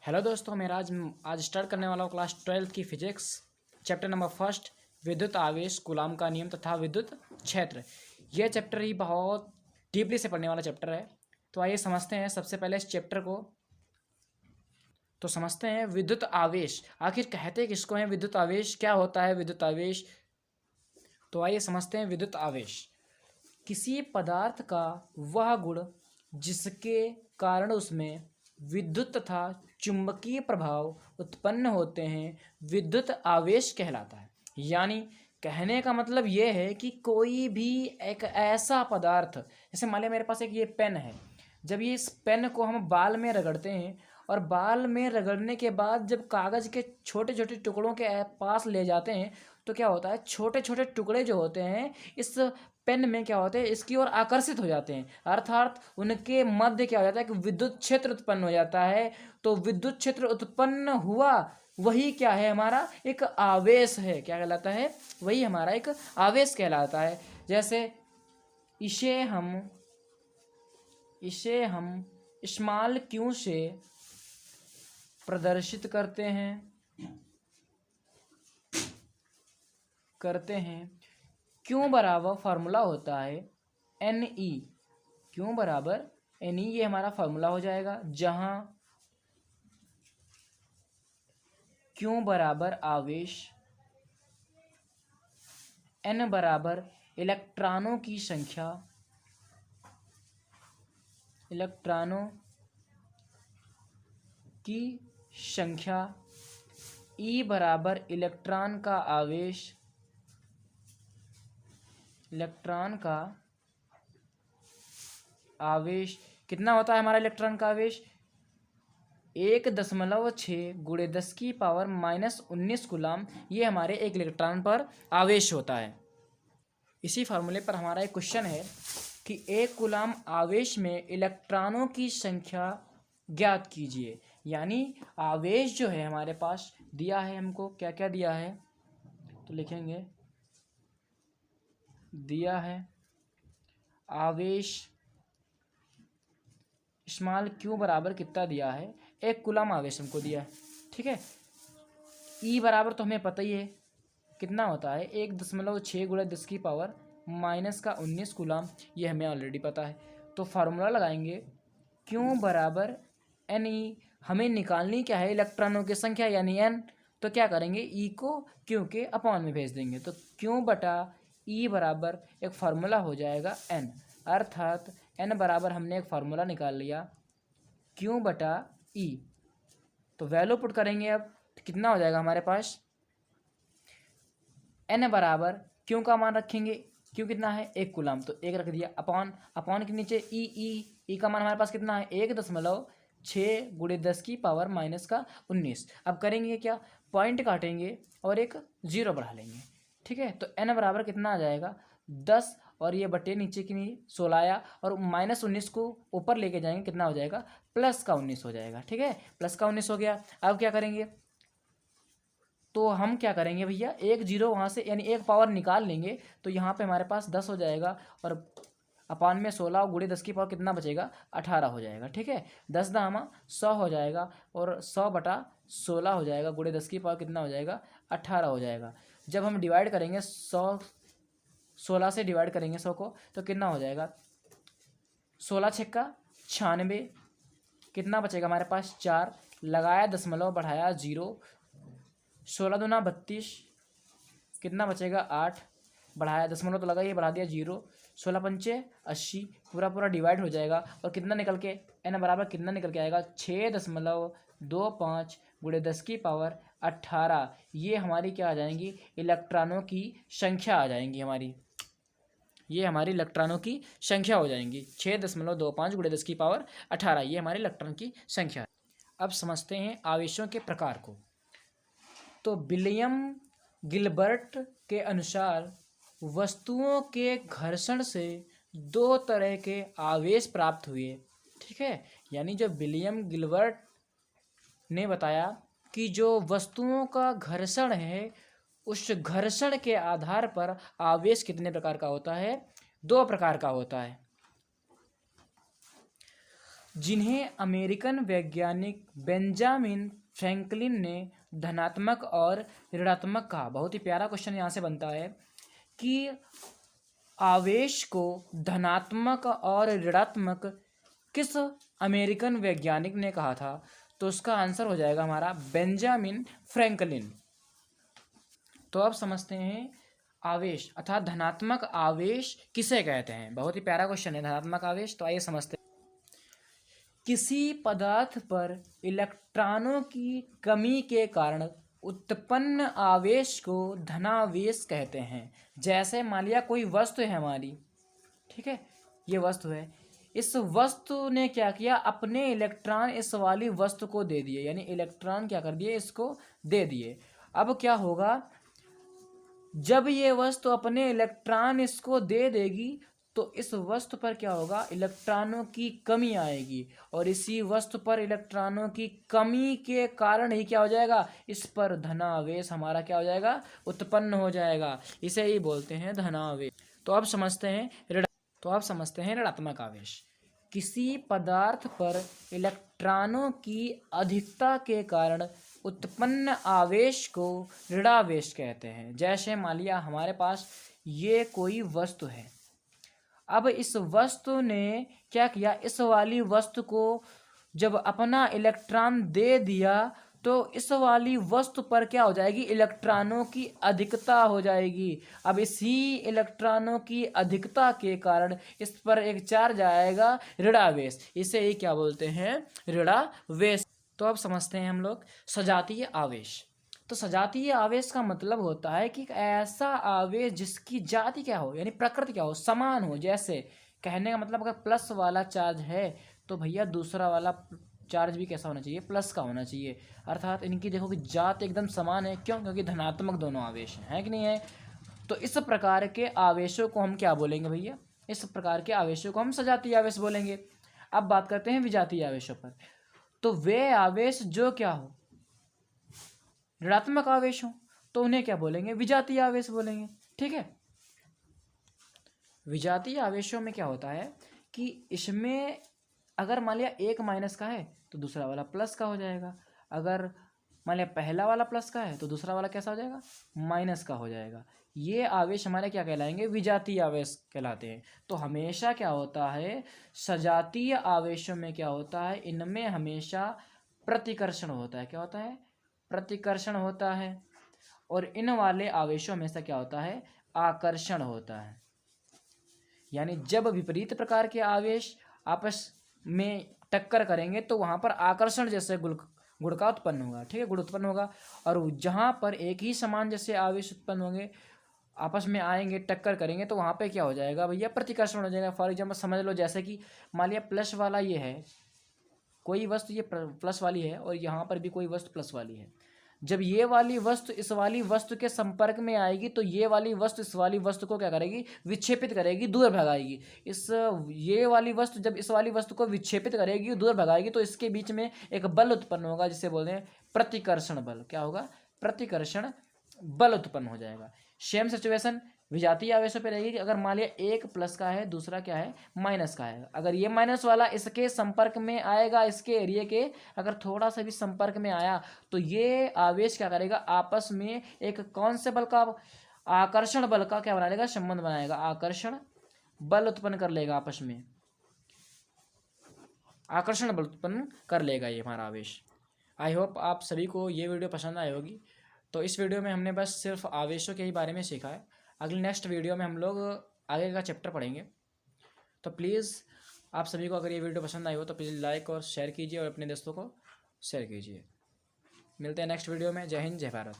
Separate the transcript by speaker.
Speaker 1: Hello दोस्तों, मेरा आज स्टार्ट करने वाला हूँ क्लास 12th की फिजिक्स चैप्टर नंबर फर्स्ट, विद्युत आवेश, कूलाम का नियम तथा विद्युत क्षेत्र। यह चैप्टर ही बहुत डीपली से पढ़ने वाला चैप्टर है। तो आइए समझते हैं सबसे पहले इस चैप्टर को। तो समझते हैं विद्युत आवेश आखिर कहते किसको हैं, विद्युत आवेश क्या होता है विद्युत आवेश। तो आइए समझते हैं विद्युत आवेश। किसी पदार्थ का वह गुण जिसके कारण उसमें विद्युत तथा चुंबकीय प्रभाव उत्पन्न होते हैं विद्युत आवेश कहलाता है। यानी कहने का मतलब ये है कि कोई भी एक ऐसा पदार्थ, जैसे मान लिया मेरे पास एक ये पेन है। जब ये इस पेन को हम बाल में रगड़ते हैं और बाल में रगड़ने के बाद जब कागज़ के छोटे छोटे टुकड़ों के पास ले जाते हैं तो क्या होता है, छोटे छोटे टुकड़े जो होते हैं इस पेन में क्या होते हैं, इसकी ओर आकर्षित हो जाते हैं। अर्थात उनके मध्य क्या हो जाता है कि विद्युत क्षेत्र उत्पन्न हो जाता है। तो विद्युत क्षेत्र उत्पन्न हुआ, वही क्या है, हमारा एक आवेश है। क्या कहलाता है, वही हमारा एक आवेश कहलाता है। जैसे इसे हम स्मॉल क्यू से प्रदर्शित करते हैं। क्यू बराबर फार्मूला होता है एन ई। क्यू बराबर एन ई, ये हमारा फार्मूला हो जाएगा, जहाँ क्यू बराबर आवेश, एन बराबर इलेक्ट्रॉनों की संख्या, ई बराबर इलेक्ट्रॉन का आवेश कितना होता है हमारा इलेक्ट्रॉन का आवेश, 1.6 गुणे 10⁻⁻19 कूलाम। ये हमारे एक इलेक्ट्रॉन पर आवेश होता है। इसी फार्मूले पर हमारा एक क्वेश्चन है कि एक कूलाम आवेश में इलेक्ट्रॉनों की संख्या ज्ञात कीजिए। यानी आवेश जो है हमारे पास दिया है, हमको क्या क्या दिया है तो लिखेंगे, दिया है आवेश स्मॉल क्यू बराबर कितना दिया है, एक कूलाम आवेश हमको दिया है। ठीक है, ई बराबर तो हमें पता ही है कितना होता है, 1.6 गुणे 10⁻⁻19 कूलाम, ये हमें ऑलरेडी पता है। तो फार्मूला लगाएंगे क्यू बराबर एन ई। हमें निकालनी क्या है, इलेक्ट्रॉनों की संख्या यानी एन। तो क्या करेंगे, ई को क्यू के अपॉन में भेज देंगे। तो क्यू बटा ई बराबर एक फार्मूला हो जाएगा एन। अर्थात एन बराबर हमने एक फार्मूला निकाल लिया क्यू बटा ई। तो वैल्यू पुट करेंगे, अब तो कितना हो जाएगा हमारे पास, एन बराबर क्यू का मान रखेंगे, क्यू कितना है 1 कूलाम, तो 1 रख दिया, अपॉन के नीचे ई का मान हमारे पास कितना है 1.6 गुणे 10⁻⁻19। अब करेंगे क्या, पॉइंट काटेंगे और एक जीरो बढ़ा लेंगे। ठीक है, तो एन बराबर कितना आ जाएगा 10, और ये बटे नीचे की 16 आया, और -19 को ऊपर लेके जाएंगे, कितना हो जाएगा +19 हो जाएगा। ठीक है, +19 हो गया। अब क्या करेंगे, तो हम क्या करेंगे भैया, एक जीरो वहाँ से यानी एक पावर निकाल लेंगे, तो यहाँ पे हमारे पास 10 हो जाएगा, और अपान में 16 गुणे 10 की पावर कितना बचेगा 18 हो जाएगा। ठीक है, 10 दामा 100 हो जाएगा, और 100 बटा 16 हो जाएगा, गुणे 10 की पावर कितना हो जाएगा 18 हो जाएगा। जब हम डिवाइड करेंगे 16 से डिवाइड करेंगे 100 को, तो कितना हो जाएगा 16 छक्का 96, कितना बचेगा हमारे पास 4, लगाया दशमलव बढ़ाया 0, 16 दूना 32, कितना बचेगा 8, बढ़ाया दशमलव तो लगा, ये बढ़ा दिया 0, 16 पंचे 80, पूरा डिवाइड हो जाएगा, और कितना निकल के एन बराबर कितना निकल के आएगा 6.25 गुणे 10 की पावर 18। ये हमारी क्या आ जाएंगी, इलेक्ट्रॉनों की संख्या आ जाएंगी हमारी, ये हमारी इलेक्ट्रॉनों की संख्या हो जाएंगी 6.25 गुणे 10 की पावर 18, ये हमारे इलेक्ट्रॉन की संख्या है। अब समझते हैं आवेशों के प्रकार को। तो विलियम गिलबर्ट के अनुसार वस्तुओं के घर्षण से 2 तरह के आवेश प्राप्त हुए। ठीक है, यानी जो विलियम गिलबर्ट ने बताया कि जो वस्तुओं का घर्षण है, उस घर्षण के आधार पर आवेश कितने प्रकार का होता है, 2 प्रकार का होता है। जिन्हें अमेरिकन वैज्ञानिक बेंजामिन फ्रैंकलिन ने धनात्मक और ऋणात्मक कहा। बहुत ही प्यारा क्वेश्चन यहाँ से बनता है कि आवेश को धनात्मक और ऋणात्मक किस अमेरिकन वैज्ञानिक ने कहा था, तो उसका आंसर हो जाएगा हमारा बेंजामिन फ्रैंकलिन। तो अब समझते हैं आवेश अर्थात धनात्मक आवेश किसे कहते हैं। बहुत ही प्यारा क्वेश्चन है धनात्मक आवेश। तो आइए समझते हैं। किसी पदार्थ पर इलेक्ट्रॉनों की कमी के कारण उत्पन्न आवेश को धनावेश कहते हैं। जैसे मान लिया कोई वस्तु है हमारी, ठीक है, ये वस्तु है, इस वस्तु ने क्या किया, अपने इलेक्ट्रॉन इस वाली वस्तु को दे दिए, यानी इलेक्ट्रॉन क्या कर दिए, इसको दे दिए। अब क्या होगा, जब ये वस्तु अपने इलेक्ट्रॉन इसको दे देगी तो इस वस्तु पर क्या होगा, इलेक्ट्रॉनों की कमी आएगी, और इसी वस्तु पर इलेक्ट्रॉनों की कमी के कारण ही क्या हो जाएगा, इस पर धनावेश हमारा क्या हो जाएगा, उत्पन्न हो जाएगा। इसे ही बोलते हैं धनावेश। तो अब समझते हैं ऋणात्मक आवेश। किसी पदार्थ पर इलेक्ट्रॉनों की अधिकता के कारण उत्पन्न आवेश को ऋणावेश कहते हैं। जैसे मान लिया हमारे पास ये कोई वस्तु है, अब इस वस्तु ने क्या किया, इस वाली वस्तु को जब अपना इलेक्ट्रॉन दे दिया तो इस वाली वस्तु पर क्या हो जाएगी, इलेक्ट्रॉनों की अधिकता हो जाएगी। अब इसी इलेक्ट्रॉनों की अधिकता के कारण इस पर एक चार्ज आएगा, ऋणावेश। इसे ही क्या बोलते हैं, ऋणावेश। तो अब समझते हैं हम लोग सजातीय आवेश। तो सजातीय आवेश का मतलब होता है कि ऐसा आवेश जिसकी जाति क्या हो, यानी प्रकृति क्या हो, समान हो। जैसे कहने का मतलब अगर प्लस वाला चार्ज है तो भैया दूसरा वाला चार्ज भी कैसा होना चाहिए, प्लस का होना चाहिए। अर्थात इनकी देखो कि जात एकदम समान है। क्यों, क्योंकि धनात्मक दोनों आवेश हैं, है कि नहीं है। तो इस प्रकार के आवेशों को हम क्या बोलेंगे भैया, इस प्रकार के आवेशों को हम सजातीय आवेश बोलेंगे। अब बात करते हैं विजातीय आवेशों पर। तो वे आवेश जो क्या हो, ऋणात्मक आवेश हो, तो उन्हें क्या बोलेंगे, विजातीय आवेश बोलेंगे। ठीक है। विजातीय आवेशों में क्या होता है कि इसमें अगर मान लिया एक माइनस का है तो दूसरा वाला प्लस का हो जाएगा। अगर मान लिया पहला वाला प्लस का है तो दूसरा वाला कैसा हो जाएगा, माइनस का हो जाएगा। ये आवेश हमारे क्या कहलाएंगे, विजातीय आवेश कहलाते हैं। तो हमेशा क्या होता है, सजातीय आवेशों में क्या होता है, इनमें हमेशा प्रतिकर्षण होता है। क्या होता है, प्रतिकर्षण होता है। और इन वाले आवेशों में से क्या होता है, आकर्षण होता है। यानी जब विपरीत प्रकार के आवेश आपस में टक्कर करेंगे तो वहां पर आकर्षण जैसे गुण का उत्पन्न होगा। ठीक है, गुण उत्पन्न होगा। और जहां पर एक ही समान जैसे आवेश उत्पन्न होंगे, आपस में आएंगे, टक्कर करेंगे, तो वहां पे क्या हो जाएगा भैया, प्रतिकर्षण हो जाएगा। फॉर एग्जाम्पल समझ लो, जैसे कि मान लिया प्लस वाला ये है, कोई वस्तु ये प्लस वाली है और यहाँ पर भी कोई वस्तु प्लस वाली है। जब ये वाली वस्तु इस वाली वस्तु के संपर्क में आएगी तो ये वाली वस्तु इस वाली वस्तु को क्या करेगी, विक्षेपित करेगी, दूर भगाएगी। ये वाली वस्तु जब इस वाली वस्तु को विक्षेपित करेगी, दूर भगाएगी, तो इसके बीच में एक बल उत्पन्न होगा जिसे बोलते हैं प्रतिकर्षण बल। क्या होगा, प्रतिकर्षण बल उत्पन्न हो जाएगा। सेम सिचुएशन विजातीय आवेशों पे रहेगी कि अगर मान लिया एक प्लस का है, दूसरा क्या है, माइनस का है। अगर ये माइनस वाला इसके संपर्क में आएगा, इसके एरिया के अगर थोड़ा सा भी संपर्क में आया, तो ये आवेश क्या करेगा, आपस में एक कौन से बल का, आकर्षण बल का क्या बना लेगा, संबंध बनाएगा। आकर्षण बल उत्पन्न कर लेगा, आपस में आकर्षण बल उत्पन्न कर लेगा ये हमारा आवेश। आई होप आप सभी को ये वीडियो पसंद आई होगी। तो इस वीडियो में हमने बस सिर्फ आवेशों के ही बारे में सीखा है। अगले नेक्स्ट वीडियो में हम लोग आगे का चैप्टर पढ़ेंगे। तो प्लीज़ आप सभी को अगर ये वीडियो पसंद आई हो तो प्लीज़ लाइक और शेयर कीजिए और अपने दोस्तों को शेयर कीजिए। मिलते हैं नेक्स्ट वीडियो में। जय हिंद, जय भारत।